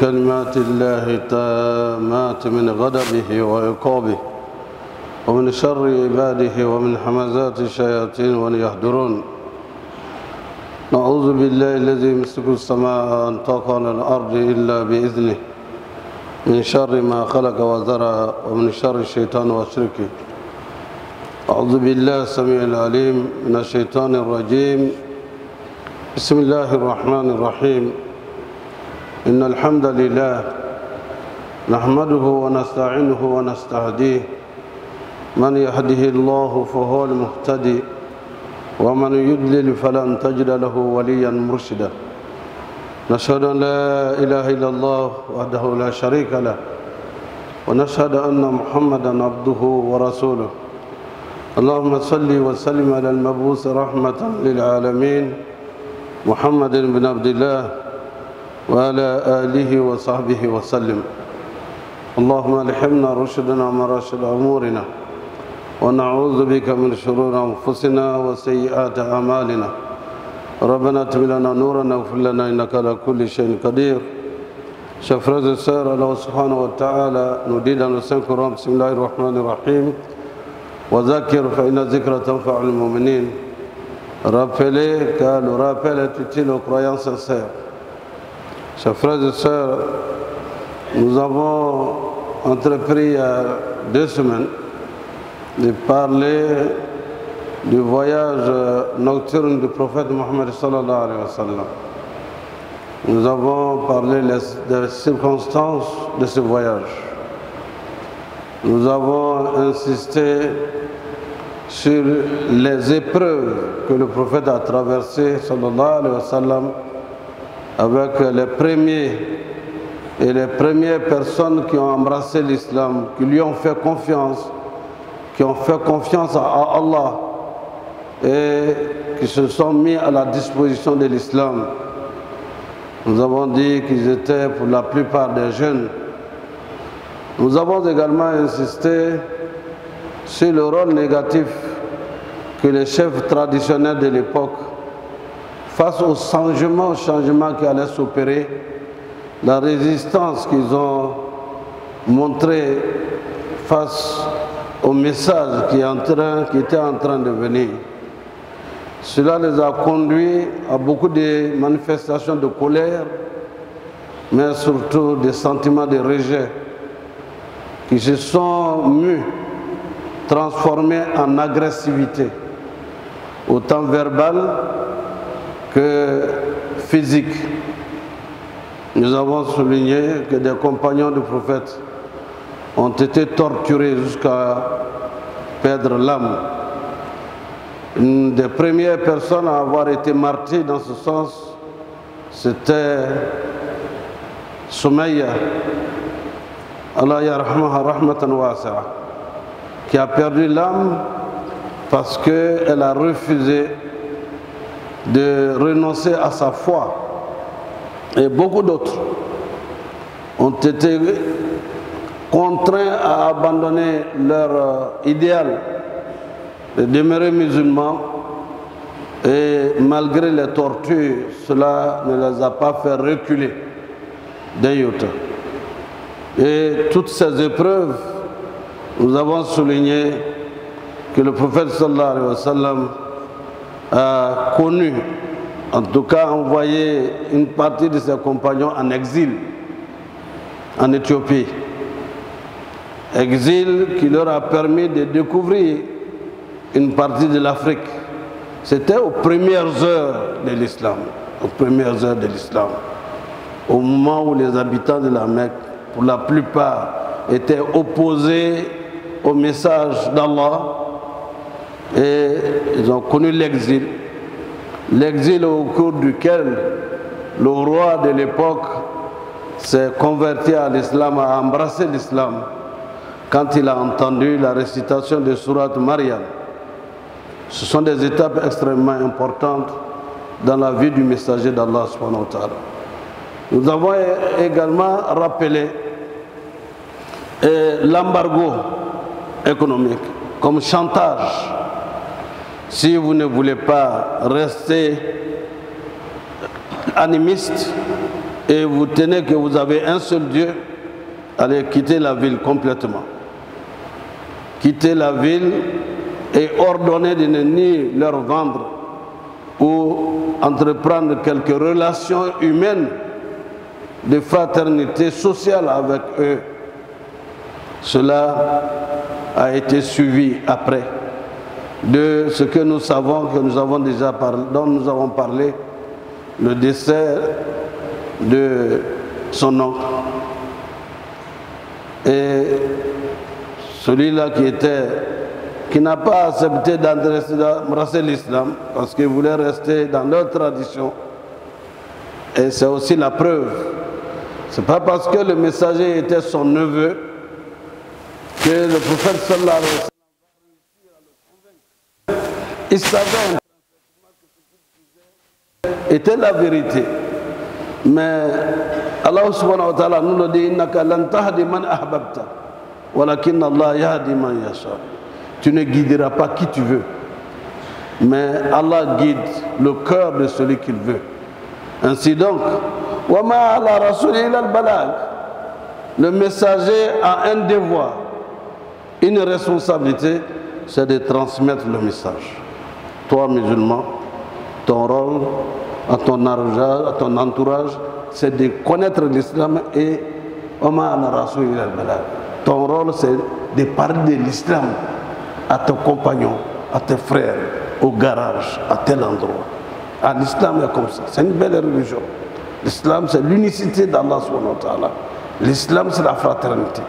بكلمات الله التامات من غضبه وعقابه ومن شر عباده ومن همزات الشياطين وأن يحضرون. نعوذ بالله الذي يمسك السماء أن تقع على الأرض إلا بإذنه من شر ما خلق وزرع ومن شر الشيطان وشركه. أعوذ بالله السميع العليم من الشيطان الرجيم. بسم الله الرحمن الرحيم. إن الحمد لله نحمده ونستعينه ونستهديه. من يهده الله فهو المهتدي ومن يضلل فلن تجد له وليا مرشدا. نشهد أن لا إله إلا الله وحده لا شريك له ونشهد أن محمدا عبده ورسوله. اللهم صل وسلم على المبعوث رحمة للعالمين محمد بن عبد الله وعلى آله وصحبه وسلم. اللهم ألهمنا رشدنا ومراشد أمورنا ونعوذ بك من شرور أنفسنا وسيئات أعمالنا. ربنا اتم لنا نورنا واغفر لنا إنك على كل شيء قدير. Chers frères et sœurs, Allah subhanahu wa ta'ala nous dit dans le Saint-Coran, Bismillahir Rahmanir Rahim, wa zakir fa inna zikra tanfa'ul mu'minin. Rappelez, car le rappel est utile aux croyants sincères. Chers frères et sœurs, nous avons entrepris il y a 2 semaines de parler du voyage nocturne du prophète Mohammed sallallahu alayhi wa sallam. Nous avons parlé des circonstances de ce voyage. Nous avons insisté sur les épreuves que le prophète a traversées sallallahu alayhi wa sallam avec les premiers et les premières personnes qui ont embrassé l'islam, qui lui ont fait confiance, qui ont fait confiance à Allah et qui se sont mis à la disposition de l'islam. Nous avons dit qu'ils étaient pour la plupart des jeunes. Nous avons également insisté sur le rôle négatif que les chefs traditionnels de l'époque, face au changement qui allait s'opérer, la résistance qu'ils ont montrée face au message qui était en train de venir. Cela les a conduits à beaucoup de manifestations de colère, mais surtout des sentiments de rejet qui se sont transformés en agressivité, autant verbale que physique. Nous avons souligné que des compagnons du prophète ont été torturés jusqu'à perdre l'âme. Une des premières personnes à avoir été martyre dans ce sens, c'était Soumaïa, Allah yarhamaha rahmatan wasi'a, qui a perdu l'âme parce qu'elle a refusé de renoncer à sa foi. Et beaucoup d'autres ont été contraints à abandonner leur idéal de demeurer musulmans, et malgré les tortures, cela ne les a pas fait reculer d'un iota. Et toutes ces épreuves, nous avons souligné que le prophète sallallahu alayhi wa sallam a connu, en tout cas envoyé une partie de ses compagnons en exil en Éthiopie. Exil qui leur a permis de découvrir une partie de l'Afrique. C'était aux premières heures de l'islam. Aux premières heures de l'islam. Au moment où les habitants de la Mecque, pour la plupart, étaient opposés au message d'Allah. Et ils ont connu l'exil. L'exil au cours duquel le roi de l'époque s'est converti à l'islam, a embrassé l'islam, quand il a entendu la récitation de Sourate Maryam. Ce sont des étapes extrêmement importantes dans la vie du messager d'Allah subhanahu wa ta'ala. Nous avons également rappelé l'embargo économique comme chantage. Si vous ne voulez pas rester animiste et vous tenez que vous avez un seul Dieu, allez quitter la ville complètement. Quitter la ville et ordonner de ne ni leur vendre ou entreprendre quelques relations humaines de fraternité sociale avec eux. Cela a été suivi après de ce que nous savons, que nous avons déjà parlé, dont nous avons parlé, le décès de son oncle. Et celui-là qui n'a pas accepté d'embrasser l'islam parce qu'il voulait rester dans leur tradition. Et c'est aussi la preuve. Ce n'est pas parce que le messager était son neveu que le prophète sallallahu alayhi wa sallam va réussir à le convaincre. Il savait que ce qu'il disait était la vérité. Mais Allah subhanahu wa ta'ala nous le dit, innaka lan tahdi man ahbabta walakin Allah yahdi man yasha. Tu ne guideras pas qui tu veux, mais Allah guide le cœur de celui qu'il veut. Ainsi donc, wa ma ala rasul illa al-balag. Le messager a un devoir, une responsabilité, c'est de transmettre le message. Toi, musulman, ton rôle, à ton entourage, c'est de connaître l'islam et ton rôle, c'est de parler de l'islam à tes compagnons, à tes frères, au garage, à tel endroit. Ah, l'islam est comme ça, c'est une belle religion. L'islam, c'est l'unicité d'Allah subhanahu wa ta'ala. L'islam, c'est la fraternité.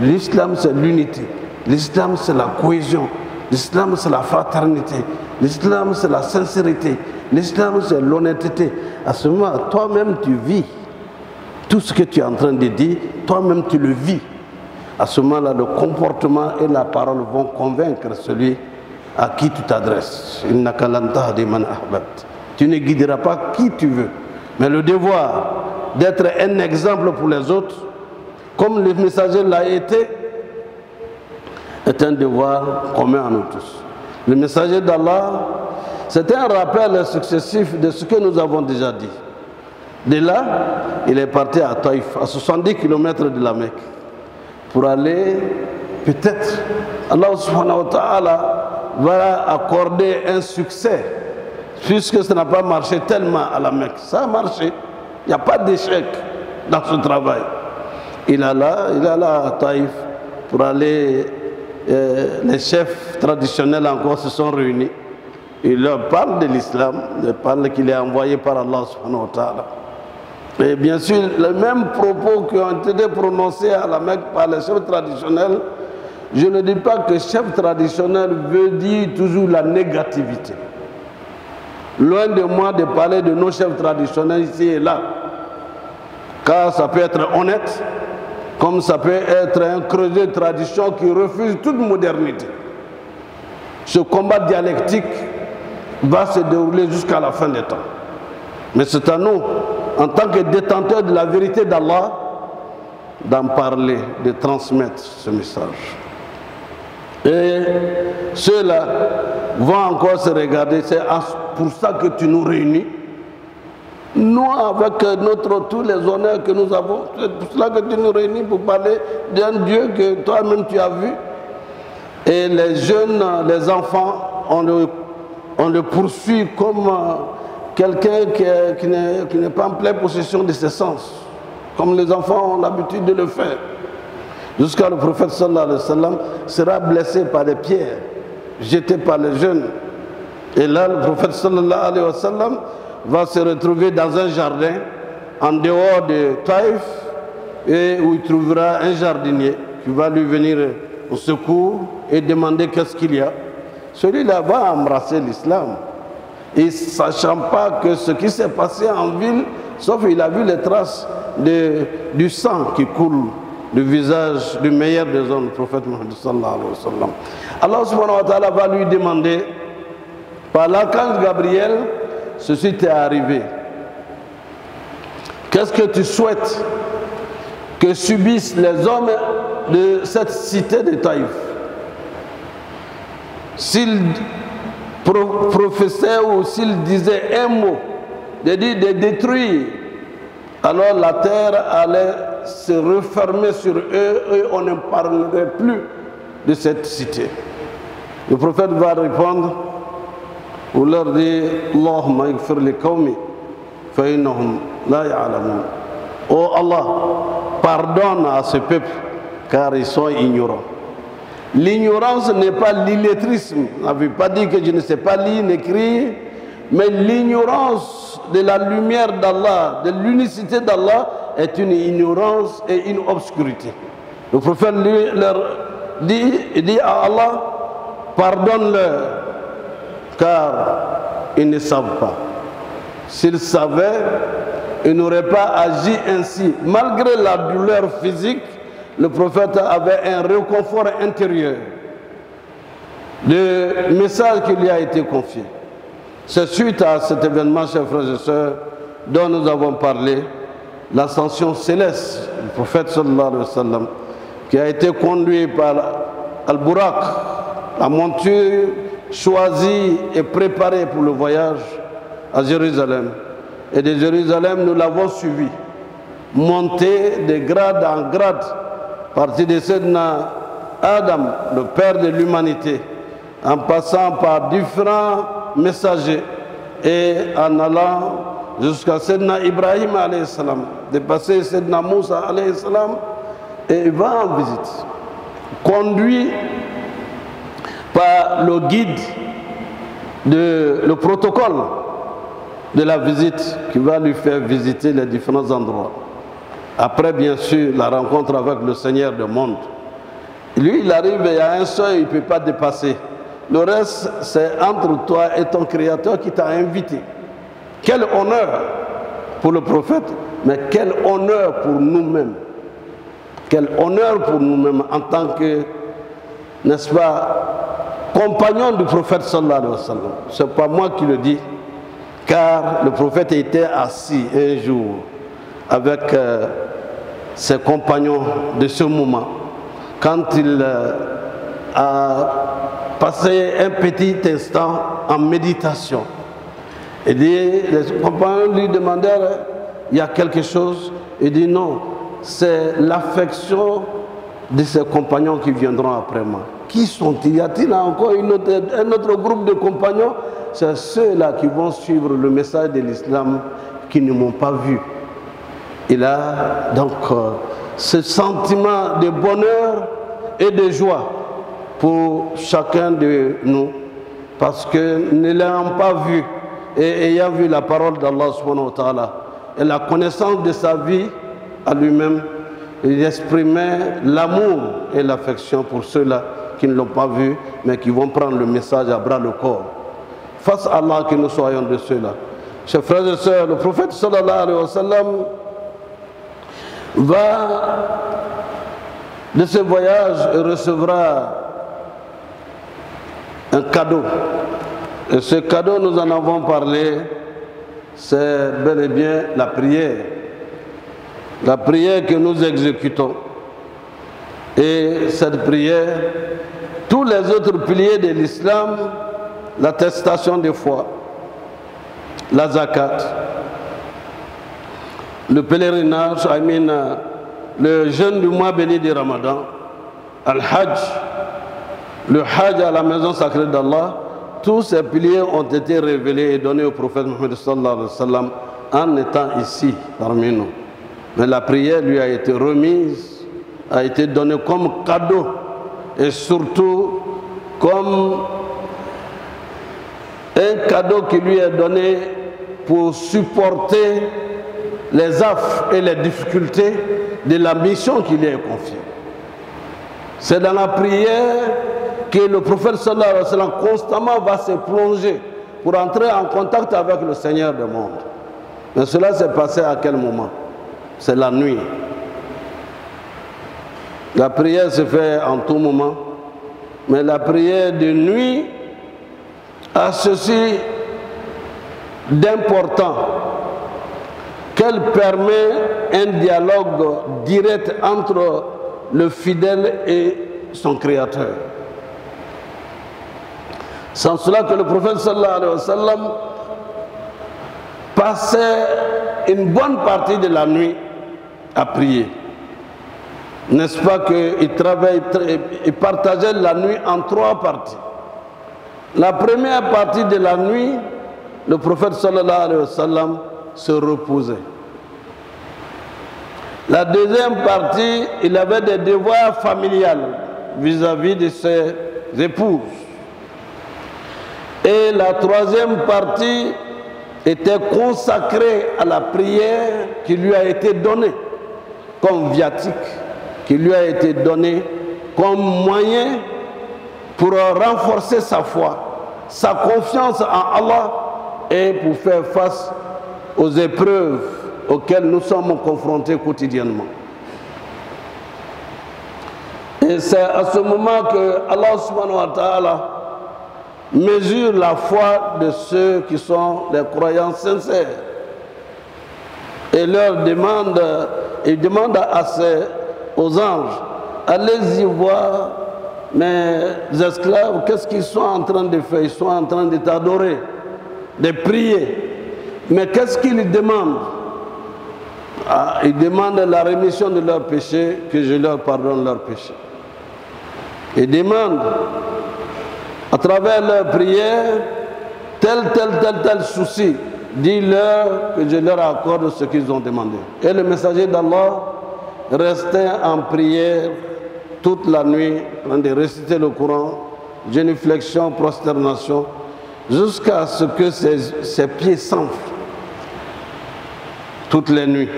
L'islam, c'est l'unité. L'islam, c'est la cohésion. L'islam, c'est la fraternité. L'islam, c'est la sincérité. L'islam, c'est l'honnêteté. À ce moment, toi-même, tu vis. Tout ce que tu es en train de dire, toi-même, tu le vis. À ce moment-là, le comportement et la parole vont convaincre celui à qui tu t'adresses. Tu ne guideras pas qui tu veux. Mais le devoir d'être un exemple pour les autres, comme le messager l'a été, est un devoir commun à nous tous. Le messager d'Allah, c'est un rappel successif de ce que nous avons déjà dit. De là, il est parti à Taïf, à 70 km de la Mecque, pour aller, peut-être, Allah subhanahu wa ta'ala va accorder un succès, puisque ça n'a pas marché tellement à la Mecque. Ça a marché, il n'y a pas d'échec dans ce travail. Il est là à Taïf pour aller, les chefs traditionnels encore se sont réunis. Il leur parle de l'islam, il parle qu'il est envoyé par Allah subhanahu wa ta'ala. Et bien sûr, les mêmes propos qui ont été prononcés à la Mecque par les chefs traditionnels, je ne dis pas que chef traditionnel veut dire toujours la négativité. Loin de moi de parler de nos chefs traditionnels ici et là, car ça peut être honnête, comme ça peut être un creuset de tradition qui refuse toute modernité. Ce combat dialectique va se dérouler jusqu'à la fin des temps. Mais c'est à nous, en tant que détenteurs de la vérité d'Allah, d'en parler, de transmettre ce message. Et ceux-là vont encore se regarder, c'est pour ça que tu nous réunis. Nous, avec tous les honneurs que nous avons, c'est pour cela que tu nous réunis pour parler d'un Dieu que toi-même tu as vu. Et les jeunes, les enfants, on le poursuit comme quelqu'un qui n'est pas en pleine possession de ses sens, comme les enfants ont l'habitude de le faire. Jusqu'à le prophète sallallahu alayhi wa sallam sera blessé par des pierres jetées par les jeunes. Et là, le prophète sallallahu alayhi wa sallam va se retrouver dans un jardin en dehors de Taïf, et où il trouvera un jardinier qui va lui venir au secours et demander qu'est-ce qu'il y a. Celui-là va embrasser l'islam. Et sachant pas que ce qui s'est passé en ville, sauf qu'il a vu les traces du sang qui coule du visage du meilleur des hommes, le prophète Mohammed sallallahu alayhi wa sallam. Allah subhanahu wa ta'ala va lui demander, par l'archange Gabriel, ceci t'est arrivé. Qu'est-ce que tu souhaites que subissent les hommes de cette cité de Taïf? S'ils professaient ou s'ils disaient un mot, de dire de détruire alors la terre allait se refermer sur eux et on ne parlerait plus de cette cité. Le prophète va répondre ou leur dire Allahumma ighfir li qawmi fa innahum la ya'lamun. Oh Allah, pardonne à ce peuple car ils sont ignorants. L'ignorance n'est pas l'illettrisme. Ça ne veut pas dire que je ne sais pas lire, écrire, mais l'ignorance de la lumière d'Allah, de l'unicité d'Allah, est une ignorance et une obscurité. Le prophète leur dit à Allah, pardonne-leur, car ils ne savent pas. S'ils savaient, ils n'auraient pas agi ainsi. Malgré la douleur physique, le prophète avait un réconfort intérieur. Le message qui lui a été confié. C'est suite à cet événement, chers frères et sœurs, dont nous avons parlé, l'ascension céleste du prophète sallallahu alayhi wa sallam, qui a été conduit par Al-Buraq, la monture choisie et préparée pour le voyage à Jérusalem. Et de Jérusalem, nous l'avons suivi, monté de grade en grade, parti de Sayyidina Adam, le père de l'humanité, en passant par différents messagers et en allant jusqu'à Sayyidina Ibrahim alayhi salam, de passer Sayyidina Moussa alayhi salam, et il va en visite, conduit par le guide, le protocole de la visite qui va lui faire visiter les différents endroits. Après, bien sûr, la rencontre avec le Seigneur du monde. Lui, il arrive, il y a un seuil, il ne peut pas dépasser. Le reste, c'est entre toi et ton Créateur qui t'a invité. Quel honneur pour le prophète, mais quel honneur pour nous-mêmes. Quel honneur pour nous-mêmes en tant que, n'est-ce pas, compagnons du prophète sallallahu alayhi wa sallam. Ce n'est pas moi qui le dis, car le prophète était assis un jour avec ses compagnons de ce moment, quand il a passé un petit instant en méditation. Et les compagnons lui demandèrent, il y a quelque chose? Il dit non, c'est l'affection de ses compagnons qui viendront après moi. Qui sont-ils? Y a-t-il encore un autre groupe de compagnons? C'est ceux-là qui vont suivre le message de l'islam, qui ne m'ont pas vu. Il a donc ce sentiment de bonheur et de joie pour chacun de nous, parce que ne l'ayant pas vu et ayant vu la parole d'Allah subhanahu wa ta'ala et la connaissance de sa vie à lui-même, il exprimait l'amour et l'affection pour ceux-là qui ne l'ont pas vu, mais qui vont prendre le message à bras le corps. Face à Allah, que nous soyons de ceux-là. Chers frères et sœurs, le prophète sallallahu alayhi wa sallam va de ce voyage et recevra un cadeau. Et ce cadeau, nous en avons parlé, c'est bel et bien la prière. La prière que nous exécutons. Et cette prière, tous les autres piliers de l'islam, l'attestation de foi, la zakat, le pèlerinage, le jeûne du mois béni du Ramadan, al-Hajj, le Hajj à la maison sacrée d'Allah, tous ces piliers ont été révélés et donnés au prophète Mohammed sallallahu alayhi wa sallam en étant ici parmi nous. Mais la prière lui a été remise, a été donnée comme cadeau et surtout comme un cadeau qui lui est donné pour supporter les affres et les difficultés de la mission qui lui est confiée. C'est dans la prière que le prophète sallallahu alayhi wa sallam constamment va se plonger pour entrer en contact avec le Seigneur du monde. Mais cela s'est passé à quel moment? C'est la nuit. La prière se fait en tout moment, mais la prière de nuit a ceci d'important qu'elle permet un dialogue direct entre le fidèle et son Créateur. C'est en cela que le prophète sallallahu alayhi wa sallam, dans la nuit, il va passait une bonne partie de la nuit à prier. N'est-ce pas qu'il partageait la nuit en 3 parties. La première partie de la nuit, le prophète sallallahu alayhi wa sallam se reposait. La deuxième partie, il avait des devoirs familiales vis-à-vis de ses épouses. Et la troisième partie était consacrée à la prière qui lui a été donnée comme viatique, qui lui a été donnée comme moyen pour renforcer sa foi, sa confiance en Allah et pour faire face aux épreuves auxquelles nous sommes confrontés quotidiennement. Et c'est à ce moment que Allah subhanahu wa ta'ala mesure la foi de ceux qui sont des croyants sincères et leur demande, il demande aux anges, allez-y voir mes esclaves, qu'est-ce qu'ils sont en train de faire? Ils sont en train de t'adorer, de prier. Mais qu'est-ce qu'ils demandent? Ils demandent la rémission de leurs péchés, que je leur pardonne leurs péchés. Ils demandent, à travers leurs prières, tel souci. Dis-leur que je leur accorde ce qu'ils ont demandé. Et le messager d'Allah restait en prière toute la nuit, en train de réciter le Coran, génuflexion, prosternation, jusqu'à ce que ses pieds s'enflent toutes les nuits.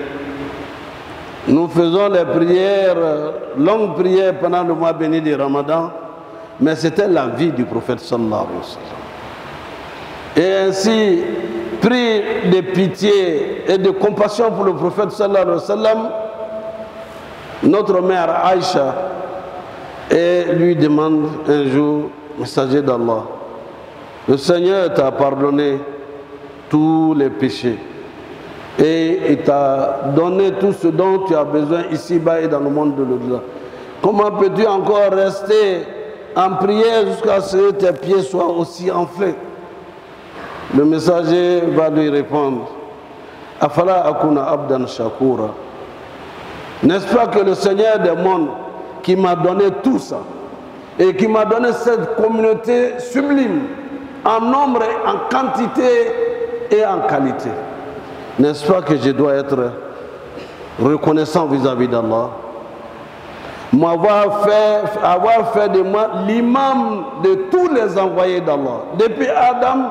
Nous faisons les prières, longues prières pendant le mois béni du Ramadan, mais c'était la vie du prophète sallallahu alayhi wa sallam. Et ainsi, pris de pitié et de compassion pour le prophète sallallahu alayhi wa sallam, notre mère Aïcha lui demande un jour, messager d'Allah, le Seigneur t'a pardonné tous les péchés et il t'a donné tout ce dont tu as besoin ici-bas et dans le monde de l'au-delà. Comment peux-tu encore rester en prière jusqu'à ce que tes pieds soient aussi enflés? Le messager va lui répondre, Afala akuna abdan shakura. N'est-ce pas que le Seigneur des mondes qui m'a donné tout ça et qui m'a donné cette communauté sublime en nombre, en quantité et en qualité, n'est-ce pas que je dois être reconnaissant vis-à-vis d'Allah? Avoir fait de moi l'imam de tous les envoyés d'Allah, depuis Adam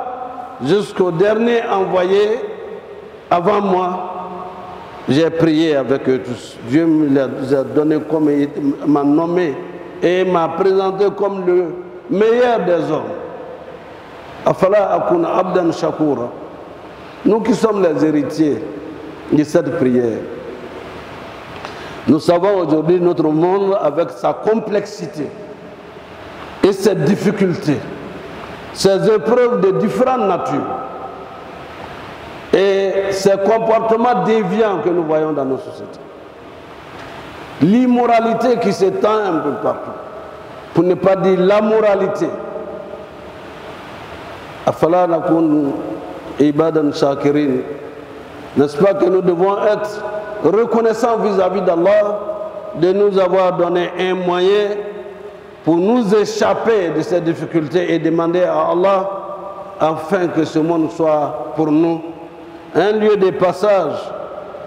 jusqu'au dernier envoyé avant moi. J'ai prié avec eux tous. Dieu me les a donnés comme il m'a nommé et m'a présenté comme le meilleur des hommes. Afala akuna abdan shakura. Nous qui sommes les héritiers de cette prière, nous savons aujourd'hui notre monde avec sa complexité et ses difficultés, ses épreuves de différentes natures et ces comportements déviants que nous voyons dans nos sociétés. L'immoralité qui s'étend un peu partout, pour ne pas dire la moralité. Afala nakun ibadan shakirin. N'est-ce pas que nous devons être reconnaissants vis-à-vis d'Allah de nous avoir donné un moyen pour nous échapper de ces difficultés et demander à Allah afin que ce monde soit pour nous un lieu de passage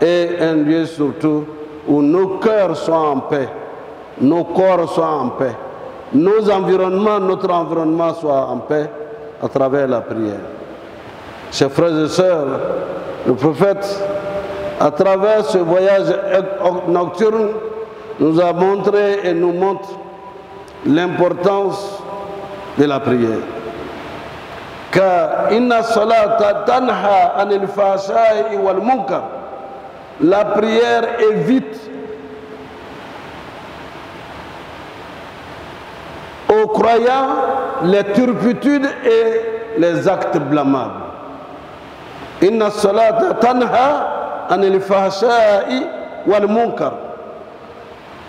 et un lieu surtout où nos cœurs soient en paix, nos corps soient en paix, nos environnements, notre environnement soit en paix à travers la prière. Chers frères et sœurs, le prophète, à travers ce voyage nocturne, nous a montré et nous montre l'importance de la prière. Car inna salata tanha anil fahsha'i wal munkar. La prière évite aux croyants les turpitudes et les actes blâmables. Inna salata tanha anil fahsha'i wal munkar.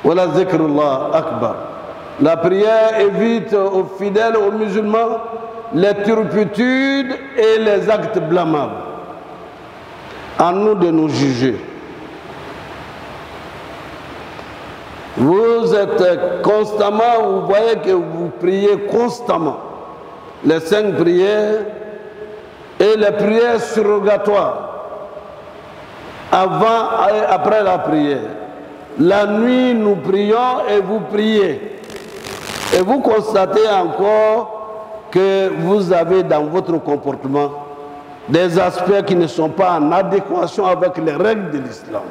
Wala zikrullah akbar. La prière évite aux fidèles, aux musulmans, les turpitudes et les actes blâmables. À nous de nous juger. Vous êtes constamment, vous voyez que vous priez constamment. Les 5 prières et les prières surrogatoires. Avant et après la prière. La nuit, nous prions et vous priez. Et vous constatez encore que vous avez dans votre comportement des aspects qui ne sont pas en adéquation avec les règles de l'islam.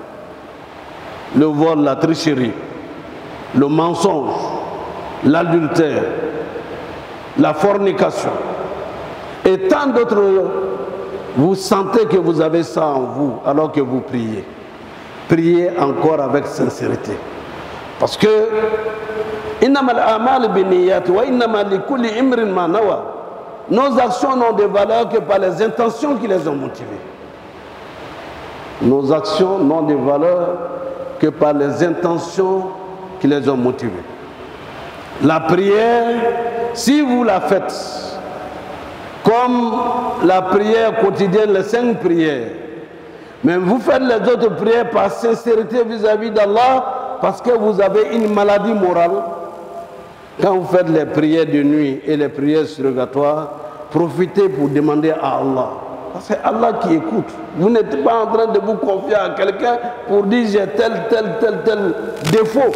Le vol, la tricherie, le mensonge, l'adultère, la fornication et tant d'autres. Vous sentez que vous avez ça en vous alors que vous priez. Priez encore avec sincérité. Parce que nos actions n'ont de valeur que par les intentions qui les ont motivées. Nos actions n'ont de valeur que par les intentions qui les ont motivées. La prière, si vous la faites comme la prière quotidienne, les 5 prières, mais vous faites les autres prières par sincérité vis-à-vis d'Allah, parce que vous avez une maladie morale. Quand vous faites les prières de nuit et les prières surrogatoires, profitez pour demander à Allah. Parce que c'est Allah qui écoute. Vous n'êtes pas en train de vous confier à quelqu'un pour dire j'ai tel défaut.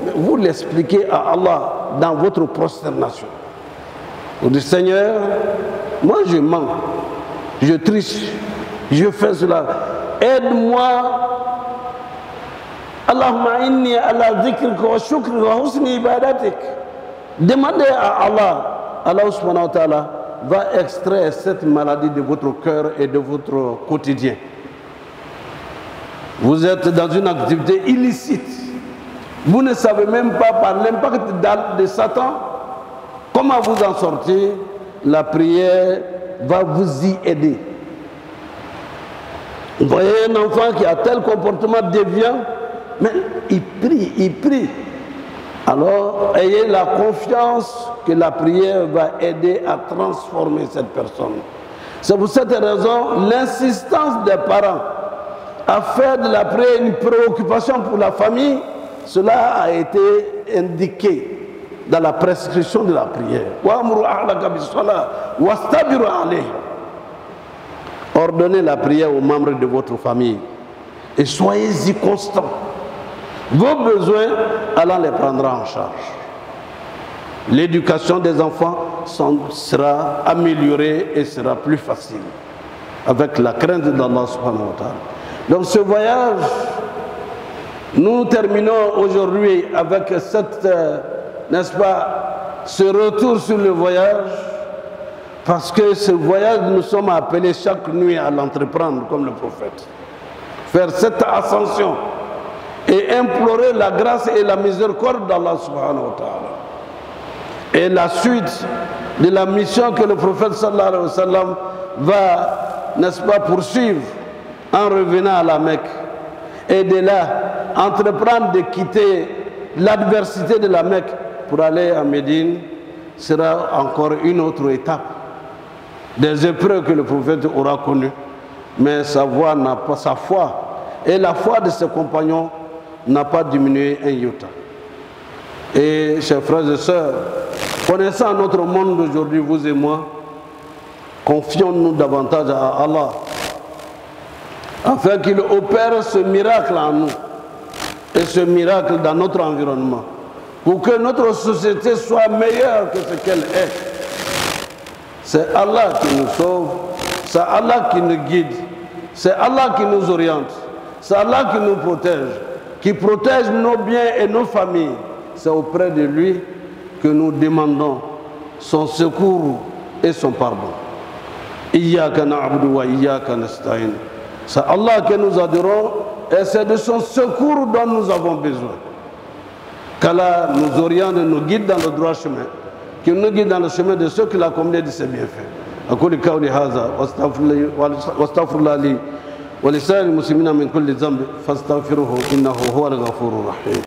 Mais vous l'expliquez à Allah dans votre prosternation. Vous dites Seigneur, moi je mens, je triche, je fais cela. Aide-moi. Allahumma inni ala dhikrika wa shukrika wa husni ibadatik. Demandez à Allah. Allah subhanahu wa ta'ala va extraire cette maladie de votre cœur et de votre quotidien. Vous êtes dans une activité illicite. Vous ne savez même pas par l'impact de Satan comment vous en sortir. La prière va vous y aider. Vous voyez un enfant qui a tel comportement déviant, mais il prie. Alors, ayez la confiance que la prière va aider à transformer cette personne. C'est pour cette raison, l'insistance des parents à faire de la prière une préoccupation pour la famille, cela a été indiqué dans la prescription de la prière. Ordonnez la prière aux membres de votre famille et soyez-y constants. Vos besoins, Allah les prendra en charge. L'éducation des enfants sera améliorée et sera plus facile avec la crainte d'Allah subhanahu wa ta'ala. Donc ce voyage, nous terminons aujourd'hui avec cette, n'est-ce pas, ce retour sur le voyage, parce que ce voyage, nous sommes appelés chaque nuit à l'entreprendre comme le prophète. Faire cette ascension et implorer la grâce et la miséricorde d'Allah subhanahu wa ta'ala. Et la suite de la mission que le prophète sallallahu alayhi wa sallam va, n'est-ce pas, poursuivre en revenant à la Mecque. Et de là, entreprendre de quitter l'adversité de la Mecque pour aller à Médine sera encore une autre étape. Des épreuves que le prophète aura connues. Mais sa foi n'a pas sa foi. Et la foi de ses compagnons n'a pas diminué un iota. Et chers frères et sœurs, connaissant notre monde d'aujourd'hui, vous et moi, confions-nous davantage à Allah afin qu'il opère ce miracle en nous et ce miracle dans notre environnement pour que notre société soit meilleure que ce qu'elle est. C'est Allah qui nous sauve, c'est Allah qui nous guide, c'est Allah qui nous oriente, c'est Allah qui nous protège, qui protège nos biens et nos familles. C'est auprès de lui que nous demandons son secours et son pardon. Iyyaka na'budu wa iyyaka nasta'in. C'est Allah que nous adorons et c'est de son secours dont nous avons besoin. Qu'Allah nous oriente et nous guide dans le droit chemin, qu'il nous guide dans le chemin de ceux qu'il a comblés de ses bienfaits. أقول قولي هذا واستغفر الله لي ولسائر المسلمين من كل ذنب فاستغفروه إنه هو الغفور الرحيم.